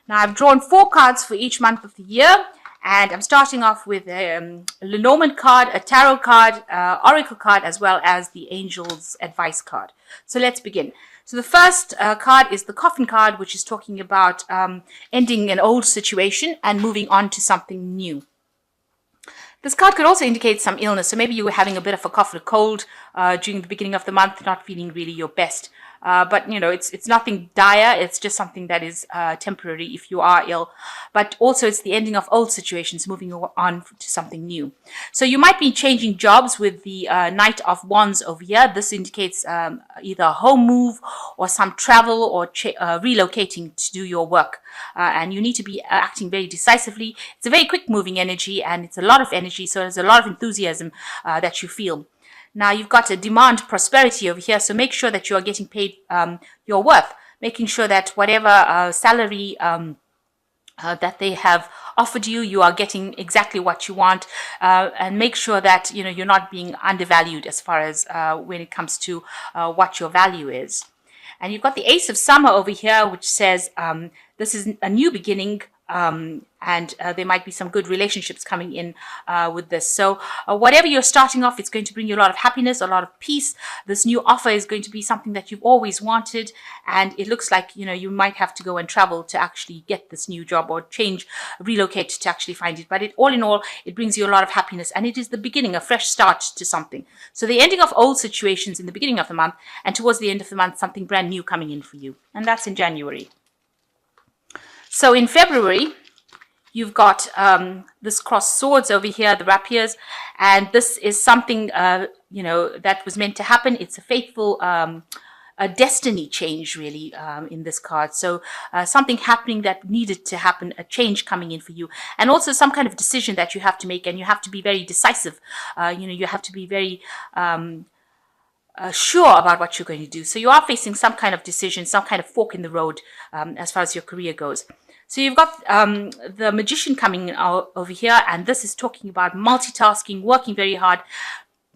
Now I've drawn 4 cards for each month of the year, and I'm starting off with a Lenormand card, a tarot card, oracle card, as well as the angel's advice card. So let's begin. So the first card is the coffin card, which is talking about ending an old situation and moving on to something new. This card could also indicate some illness. So maybe you were having a bit of a cough or cold during the beginning of the month, not feeling really your best. But, you know, it's nothing dire. It's just something that is temporary if you are ill. But also it's the ending of old situations, moving on to something new. So you might be changing jobs with the Knight of Wands over here. This indicates either a home move or some travel or relocating to do your work. And you need to be acting very decisively. It's a very quick moving energy, and it's a lot of energy. So there's a lot of enthusiasm that you feel. Now you've got a demand prosperity over here, so make sure that you are getting paid your worth, making sure that whatever salary that they have offered you, you are getting exactly what you want, and make sure that you're not being undervalued as far as when it comes to what your value is. And you've got the Ace of Summer over here, which says this is a new beginning. And there might be some good relationships coming in with this. So whatever you're starting off, it's going to bring you a lot of happiness, a lot of peace. This new offer is going to be something that you've always wanted. And it looks like, you might have to go and travel to actually get this new job, or relocate to actually find it. But all in all, it brings you a lot of happiness. And it is the beginning, a fresh start to something. So the ending of old situations in the beginning of the month, and towards the end of the month, something brand new coming in for you. And that's in January. So in February, you've got this crossed swords over here, the rapiers, and this is something, that was meant to happen. It's a fateful a destiny change, really, in this card. So something happening that needed to happen, a change coming in for you, and also some kind of decision that you have to make, and you have to be very decisive. You have to be very sure about what you're going to do. So you are facing some kind of decision, some kind of fork in the road as far as your career goes. So you've got the Magician coming in over here, and this is talking about multitasking, working very hard,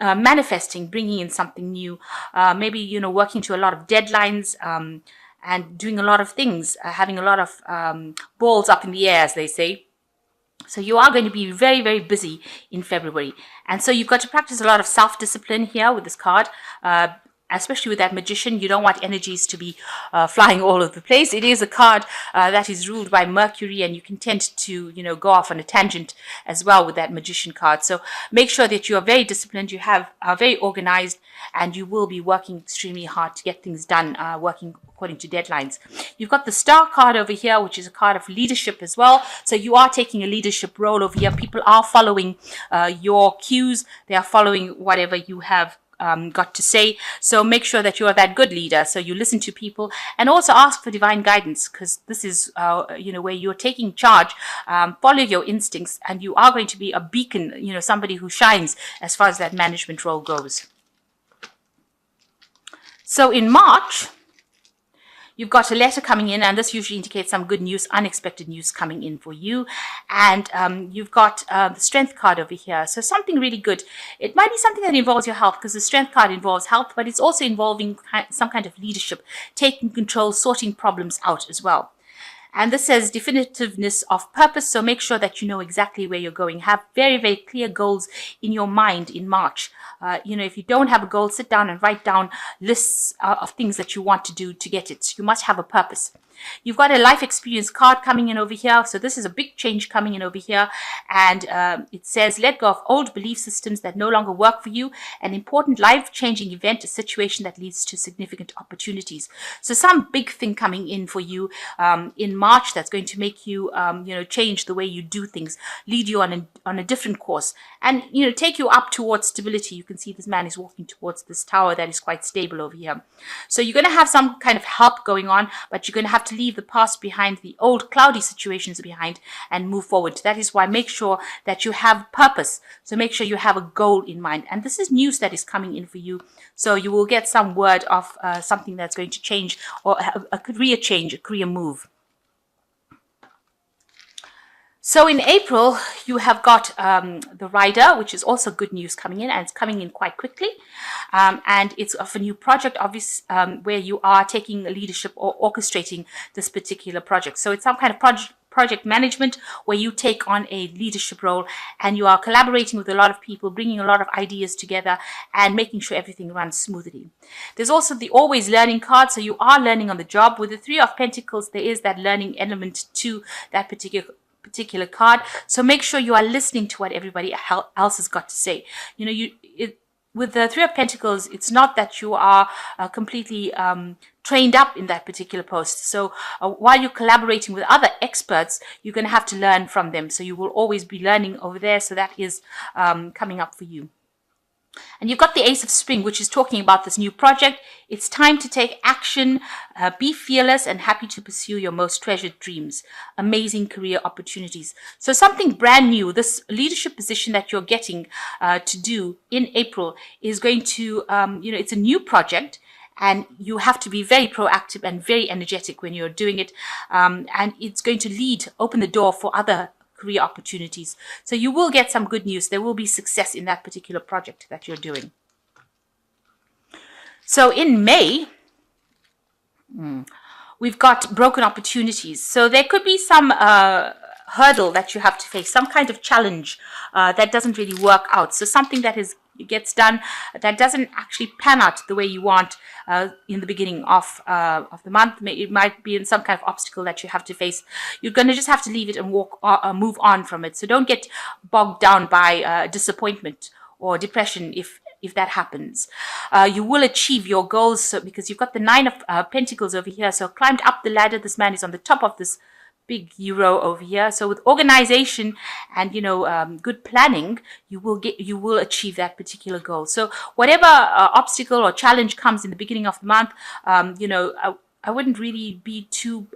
manifesting, bringing in something new, maybe, working to a lot of deadlines, and doing a lot of things, having a lot of balls up in the air, as they say. So you are going to be very, very busy in February. And so you've got to practice a lot of self-discipline here with this card, especially with that Magician. You don't want energies to be flying all over the place. It is a card that is ruled by Mercury, and you can tend to, go off on a tangent as well with that Magician card. So make sure that you are very disciplined, you are very organized, and you will be working extremely hard to get things done, working according to deadlines. You've got the Star card over here, which is a card of leadership as well. So you are taking a leadership role over here. People are following your cues. They are following whatever you have got to say. So make sure that you are that good leader. So you listen to people, and also ask for divine guidance, because this is where you're taking charge. Follow your instincts, and you are going to be a beacon, somebody who shines as far as that management role goes. So in March, you've got a letter coming in, and this usually indicates some good news, unexpected news coming in for you. And you've got the Strength card over here. So something really good. It might be something that involves your health, because the Strength card involves health, but it's also involving some kind of leadership, taking control, sorting problems out as well. And this says definitiveness of purpose. So make sure that you know exactly where you're going. Have very, very clear goals in your mind in March. If you don't have a goal, sit down and write down lists of things that you want to do to get it. You must have a purpose. You've got a life experience card coming in over here. So this is a big change coming in over here. And it says, let go of old belief systems that no longer work for you. An important life-changing event, a situation that leads to significant opportunities. So some big thing coming in for you in March that's going to make you, change the way you do things, lead you on a different course, and, take you up towards stability. You can see this man is walking towards this tower that is quite stable over here. So you're going to have some kind of help going on, but you're going to have to leave the past behind, the old cloudy situations behind, and move forward. That is why make sure that you have purpose. So make sure you have a goal in mind. And this is news that is coming in for you. So you will get some word of something that's going to change, or a career change, a career move. So in April, you have got the rider, which is also good news coming in, and it's coming in quite quickly. And it's of a new project, obviously, where you are taking leadership or orchestrating this particular project. So it's some kind of project management where you take on a leadership role and you are collaborating with a lot of people, bringing a lot of ideas together and making sure everything runs smoothly. There's also the always learning card. So you are learning on the job. With the Three of Pentacles, there is that learning element to that particular card. So make sure you are listening to what everybody else has got to say. With the Three of Pentacles, it's not that you are completely trained up in that particular post. So while you're collaborating with other experts, you're going to have to learn from them. So you will always be learning over there. So that is coming up for you. And you've got the Ace of Spring, which is talking about this new project. It's time to take action, be fearless and happy to pursue your most treasured dreams. Amazing career opportunities. So something brand new, this leadership position that you're getting to do in April is going to, it's a new project. And you have to be very proactive and very energetic when you're doing it. And it's going to open the door for other career opportunities. So you will get some good news. There will be success in that particular project that you're doing. So in May, we've got broken opportunities. So there could be some hurdle that you have to face, some kind of challenge that doesn't really work out. So something that gets done that doesn't actually pan out the way you want in the beginning of the month. It might be in some kind of obstacle that you have to face. You're going to just have to leave it and move on from it. So don't get bogged down by disappointment or depression if that happens. You will achieve your goals because you've got the Nine of Pentacles over here. So climbed up the ladder. This man is on the top of this big euro over here. So with organization and good planning, you will achieve that particular goal. So whatever obstacle or challenge comes in the beginning of the month, I wouldn't really be too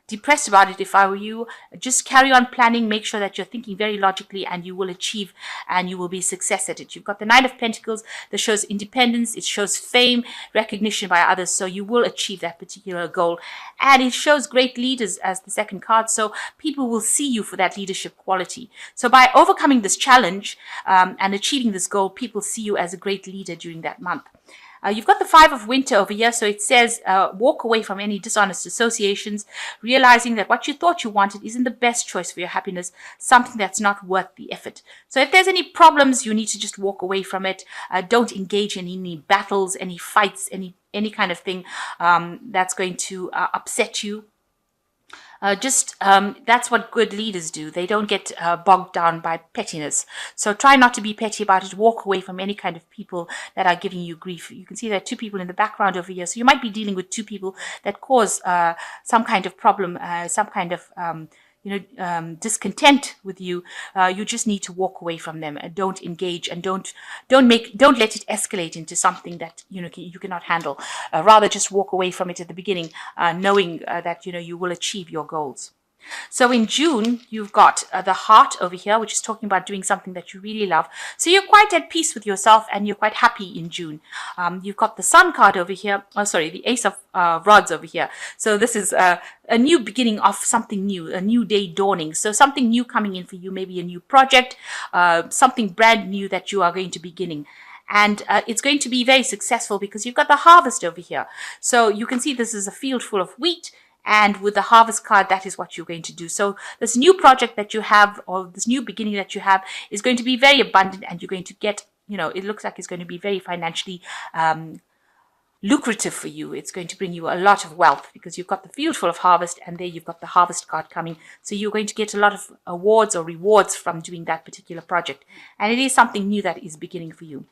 depressed about it if I were you. Just carry on planning, make sure that you're thinking very logically, and you will achieve and you will be success at it. You've got the Nine of Pentacles that shows independence, it shows fame, recognition by others, so you will achieve that particular goal. And it shows great leaders as the second card, so people will see you for that leadership quality. So by overcoming this challenge and achieving this goal, people see you as a great leader during that month. You've got the Five of Winter over here, so it says walk away from any dishonest associations, realizing that what you thought you wanted isn't the best choice for your happiness, something that's not worth the effort. So if there's any problems, you need to just walk away from it. Don't engage in any battles, any fights, any kind of thing that's going to upset you. That's what good leaders do. They don't get bogged down by pettiness. So try not to be petty about it. Walk away from any kind of people that are giving you grief. You can see there are two people in the background over here. So you might be dealing with two people that cause some kind of problem, some kind of discontent with you. You just need to walk away from them and don't engage and don't let it escalate into something that you cannot handle. Rather just walk away from it at the beginning, knowing that you will achieve your goals. So in June, you've got the Heart over here, which is talking about doing something that you really love. So you're quite at peace with yourself and you're quite happy in June. You've got the Sun card over here. The Ace of Rods over here. So this is a new beginning of something new, a new day dawning. So something new coming in for you, maybe a new project, something brand new that you are going to be beginning. And it's going to be very successful because you've got the Harvest over here. So you can see this is a field full of wheat. And with the Harvest card, that is what you're going to do. So this new project that you have, or this new beginning that you have, is going to be very abundant, and you're going to get, it looks like it's going to be very financially lucrative for you. It's going to bring you a lot of wealth because you've got the field full of harvest, and there you've got the Harvest card coming. So you're going to get a lot of awards or rewards from doing that particular project. And it is something new that is beginning for you.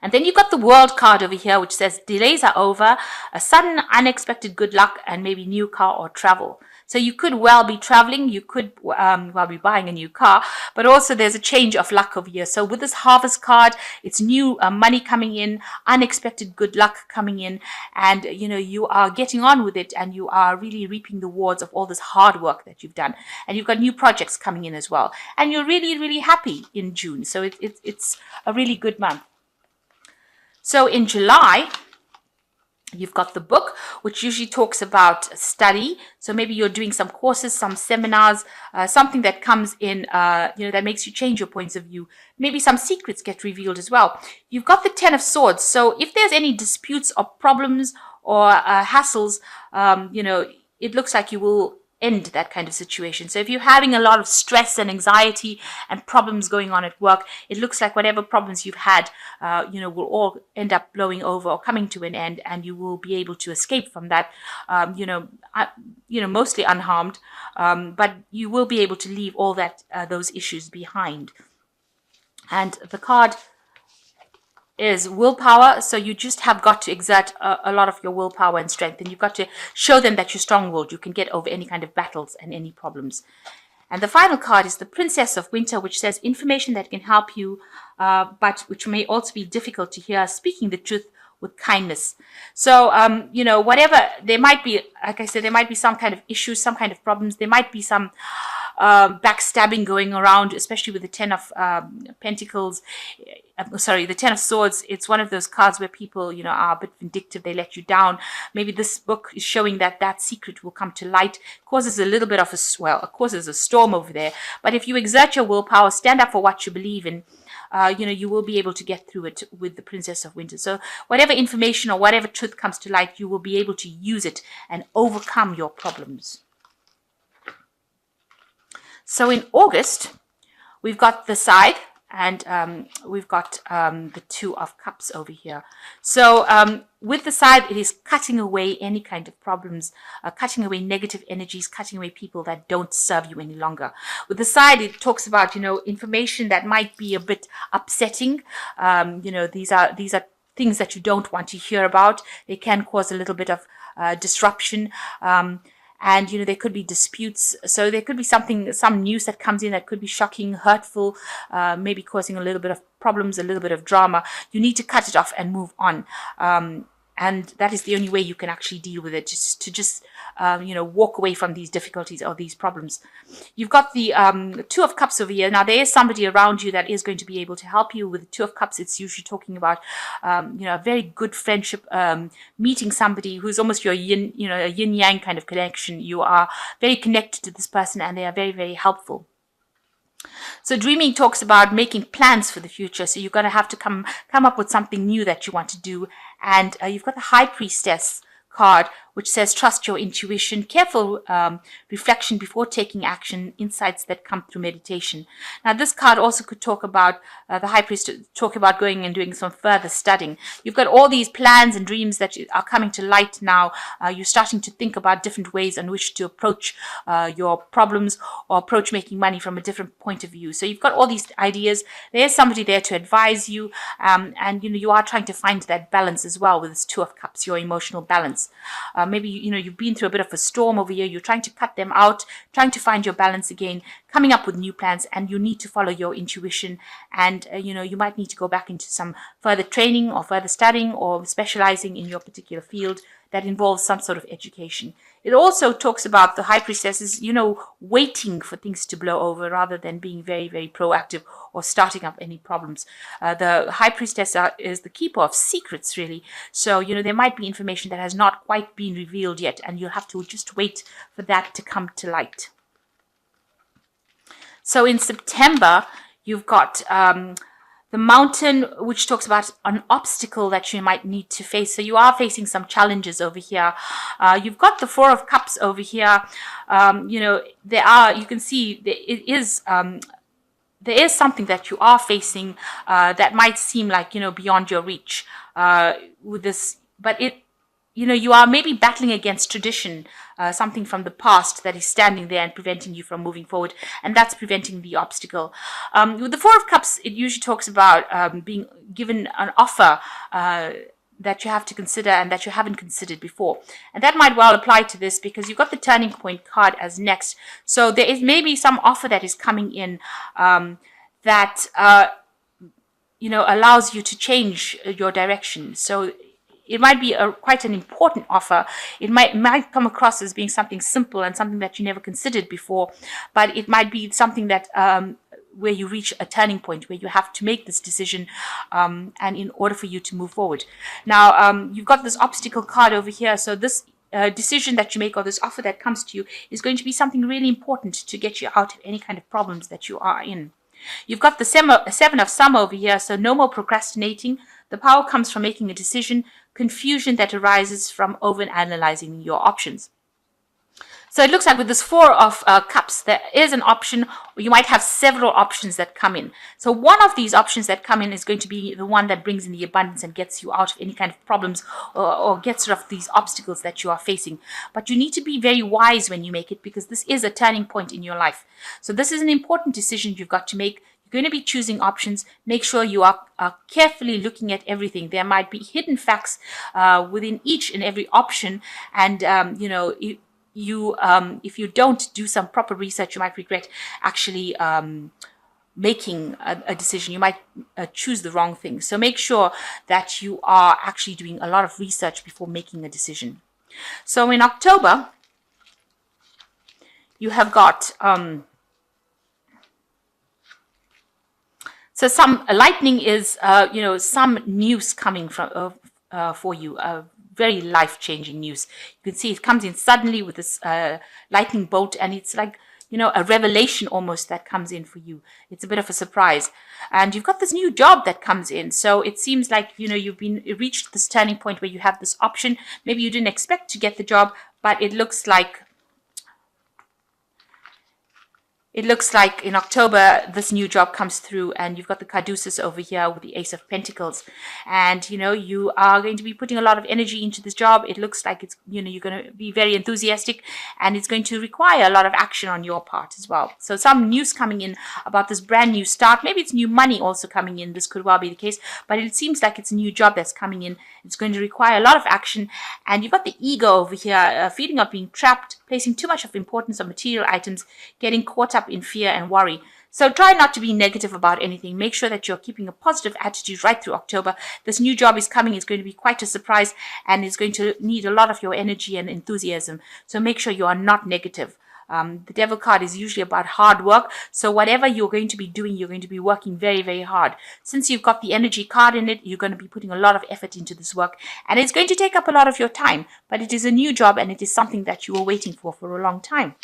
And then you've got the World card over here, which says delays are over, a sudden unexpected good luck, and maybe new car or travel. So you could well be traveling, you could be buying a new car, but also there's a change of luck over here. So with this Harvest card, it's new money coming in, unexpected good luck coming in, and you are getting on with it, and you are really reaping the rewards of all this hard work that you've done. And you've got new projects coming in as well. And you're really, really happy in June. So it's a really good month. So in July, You've got the book, which usually talks about study. So maybe you're doing some courses, some seminars, something that comes in, that makes you change your points of view. Maybe some secrets get revealed as well. You've got the Ten of Swords. So if there's any disputes or problems or hassles, it looks like you will end that kind of situation. So if you're having a lot of stress and anxiety and problems going on at work, it looks like whatever problems you've had, will all end up blowing over or coming to an end, and you will be able to escape from that, mostly unharmed, but you will be able to leave all that those issues behind. And the card is willpower. So you just have got to exert a lot of your willpower and strength, and you've got to show them that you're strong-willed. You can get over any kind of battles and any problems. And the final card is the Princess of Winter, which says information that can help you, but which may also be difficult to hear, speaking the truth with kindness. So, whatever, there might be, like I said, there might be some kind of issues, some kind of problems. There might be some backstabbing going around, especially with the Ten of Pentacles. The Ten of Swords. It's one of those cards where people, are a bit vindictive. They let you down. Maybe this book is showing that secret will come to light. Causes a little bit of causes a storm over there. But if you exert your willpower, stand up for what you believe in, you will be able to get through it with the Princess of Winter. So whatever information or whatever truth comes to light, you will be able to use it and overcome your problems. So in August, we've got the Scythe, and we've got the Two of Cups over here. So with the Scythe, it is cutting away any kind of problems, cutting away negative energies, cutting away people that don't serve you any longer. With the Scythe, it talks about, information that might be a bit upsetting. These are things that you don't want to hear about. They can cause a little bit of disruption. And, there could be disputes. So there could be some news that comes in that could be shocking, hurtful, maybe causing a little bit of problems, a little bit of drama. You need to cut it off and move on. And that is the only way you can actually deal with it, just walk away from these difficulties or these problems. You've got the Two of Cups over here. Now, there is somebody around you that is going to be able to help you. With the Two of Cups, it's usually talking about, a very good friendship, meeting somebody who's almost your yin, a yin-yang kind of connection. You are very connected to this person, and they are very, very helpful. So dreaming talks about making plans for the future. So you're going to have to come up with something new that you want to do. And you've got the High Priestess card, which says trust your intuition, careful reflection before taking action, insights that come through meditation. Now, this card also could talk about the High Priest, talk about going and doing some further studying. You've got all these plans and dreams that are coming to light now. You're starting to think about different ways in which to approach your problems or approach making money from a different point of view. So you've got all these ideas. There's somebody there to advise you, and you are trying to find that balance as well with this Two of Cups, your emotional balance. Maybe, you've been through a bit of a storm over here. You're trying to cut them out, trying to find your balance again, coming up with new plans, and you need to follow your intuition. And, you might need to go back into some further training or further studying or specializing in your particular field that involves some sort of education. It also talks about the High Priestesses, waiting for things to blow over rather than being very, very proactive or starting up any problems. The High Priestess is the keeper of secrets, really. So, there might be information that has not quite been revealed yet, and you'll have to just wait for that to come to light. So in September, you've got the Mountain, which talks about an obstacle that you might need to face. So you are facing some challenges over here. You've got the Four of Cups over here. You can see there is something that you are facing that might seem like, beyond your reach with this, but you are maybe battling against tradition, something from the past that is standing there and preventing you from moving forward, and that's preventing the obstacle. With the Four of Cups, it usually talks about being given an offer that you have to consider and that you haven't considered before. And that might well apply to this because you've got the Turning Point card as next. So there is maybe some offer that is coming in that allows you to change your direction. So it might be quite an important offer. It might come across as being something simple and something that you never considered before, but it might be something that where you reach a turning point where you have to make this decision, and in order for you to move forward. Now, you've got this obstacle card over here. So this decision that you make, or this offer that comes to you, is going to be something really important to get you out of any kind of problems that you are in. You've got the Seven of Summer over here, so no more procrastinating. The power comes from making a decision, confusion that arises from overanalyzing your options. So it looks like with this Four of Cups, there is an option, or you might have several options that come in. So one of these options that come in is going to be the one that brings in the abundance and gets you out of any kind of problems, or gets rid of these obstacles that you are facing. But you need to be very wise when you make it, because this is a turning point in your life. So this is an important decision you've got to make. You're going to be choosing options. Make sure you are carefully looking at everything. There might be hidden facts within each and every option, and if you don't do some proper research, you might regret actually making a decision. You might choose the wrong thing. So make sure that you are actually doing a lot of research before making a decision. So in October, you have got so some lightning is some news coming from for you. Very life-changing news. You can see it comes in suddenly with this lightning bolt, and it's like, a revelation almost that comes in for you. It's a bit of a surprise. And you've got this new job that comes in. So it seems like, you've reached this turning point where you have this option. Maybe you didn't expect to get the job, but it looks like in October, this new job comes through, and you've got the Caduceus over here with the Ace of Pentacles. And, you are going to be putting a lot of energy into this job. It looks like it's, you're going to be very enthusiastic, and it's going to require a lot of action on your part as well. So some news coming in about this brand new start. Maybe it's new money also coming in. This could well be the case, but it seems like it's a new job that's coming in. It's going to require a lot of action. And you've got the ego over here, feeling of being trapped, placing too much of importance on material items, getting caught up in fear and worry. So try not to be negative about anything. Make sure that you're keeping a positive attitude right through October. This new job is coming. It's going to be quite a surprise, and it's going to need a lot of your energy and enthusiasm. So make sure you are not negative. The Devil card is usually about hard work. So whatever you're going to be doing, you're going to be working very, very hard. Since you've got the energy card in it, you're going to be putting a lot of effort into this work. And it's going to take up a lot of your time. But it is a new job, and it is something that you were waiting for a long time.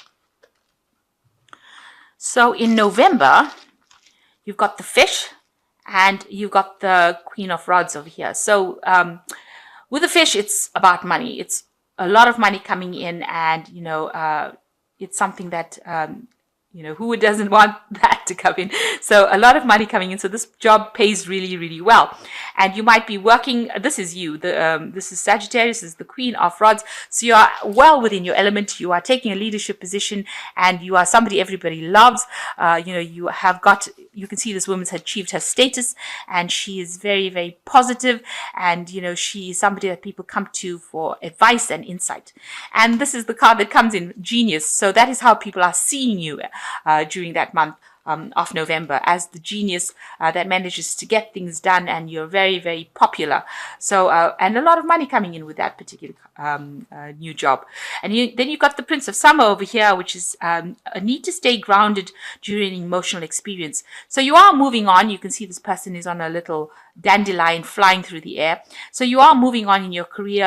So in November, you've got the Fish, and you've got the Queen of Rods over here. So with the Fish, it's about money. It's a lot of money coming in, and, it's something that, who doesn't want that to come in? So a lot of money coming in. So this job pays really, really well. And you might be working, this is you, this is Sagittarius, this is the Queen of Rods. So you are well within your element. You are taking a leadership position, and you are somebody everybody loves. You can see this woman's achieved her status, and she is very, very positive, and, she is somebody that people come to for advice and insight. And this is the card that comes in, Genius. So that is how people are seeing you during that month of November, as the genius that manages to get things done, and you're very, very popular. So and a lot of money coming in with that particular new job. And then you've got the Prince of Summer over here, which is a need to stay grounded during an emotional experience. So you are moving on. You can see this person is on a little dandelion flying through the air. So you are moving on in your career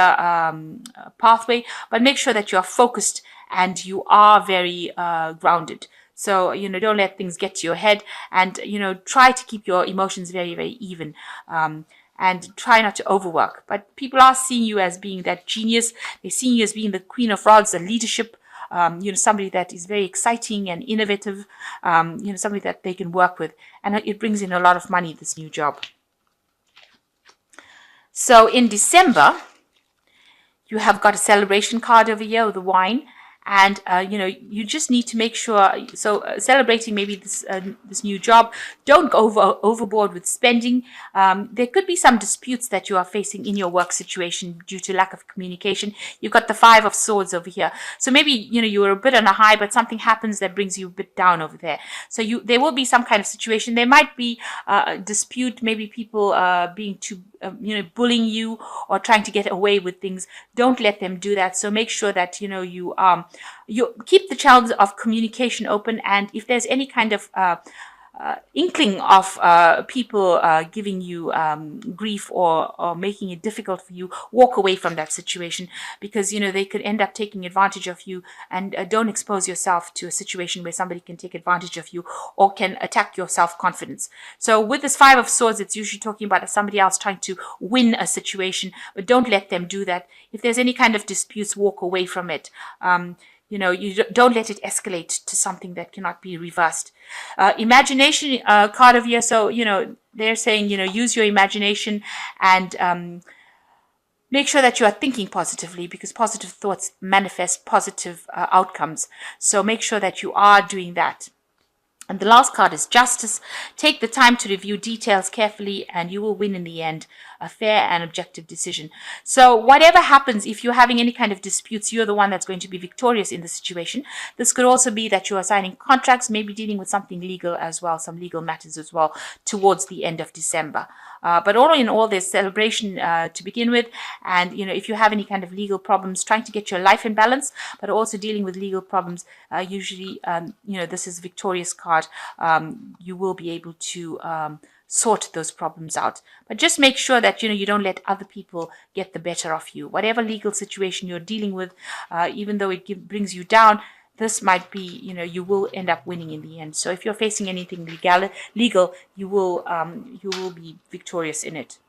pathway, but make sure that you're focused and you are very grounded. So, don't let things get to your head, and, try to keep your emotions very, very even, and try not to overwork. But people are seeing you as being that genius. They're seeing you as being the Queen of Rods, the leadership, somebody that is very exciting and innovative, somebody that they can work with. And it brings in a lot of money, this new job. So in December, you have got a celebration card over here with the wine. And, you just need to make sure, celebrating maybe this new job, don't go overboard with spending. There could be some disputes that you are facing in your work situation due to lack of communication. You've got the Five of Swords over here. So maybe, you were a bit on a high, but something happens that brings you a bit down over there. So there will be some kind of situation. There might be a dispute, maybe people being too, bullying you or trying to get away with things. Don't let them do that. So make sure that, you keep the channels of communication open, and if there's any kind of inkling of people giving you grief or making it difficult for you, walk away from that situation, because they could end up taking advantage of you. And don't expose yourself to a situation where somebody can take advantage of you or can attack your self-confidence. So with this Five of Swords, it's usually talking about somebody else trying to win a situation, but don't let them do that. If there's any kind of disputes, walk away from it. You don't let it escalate to something that cannot be reversed. Imagination card of year. So, they're saying, use your imagination and make sure that you are thinking positively, because positive thoughts manifest positive outcomes. So make sure that you are doing that. And the last card is Justice. Take the time to review details carefully and you will win in the end. A fair and objective decision. So whatever happens, if you're having any kind of disputes, you're the one that's going to be victorious in the situation. This could also be that you are signing contracts, maybe dealing with something legal as well, some legal matters as well, towards the end of December. But all in all, there's celebration to begin with. And, if you have any kind of legal problems, trying to get your life in balance, but also dealing with legal problems, usually, this is victorious card. You will be able to sort those problems out. But just make sure that, you don't let other people get the better of you. Whatever legal situation you're dealing with, even though it brings you down, this might be, you will end up winning in the end. So if you're facing anything legal, you will be victorious in it.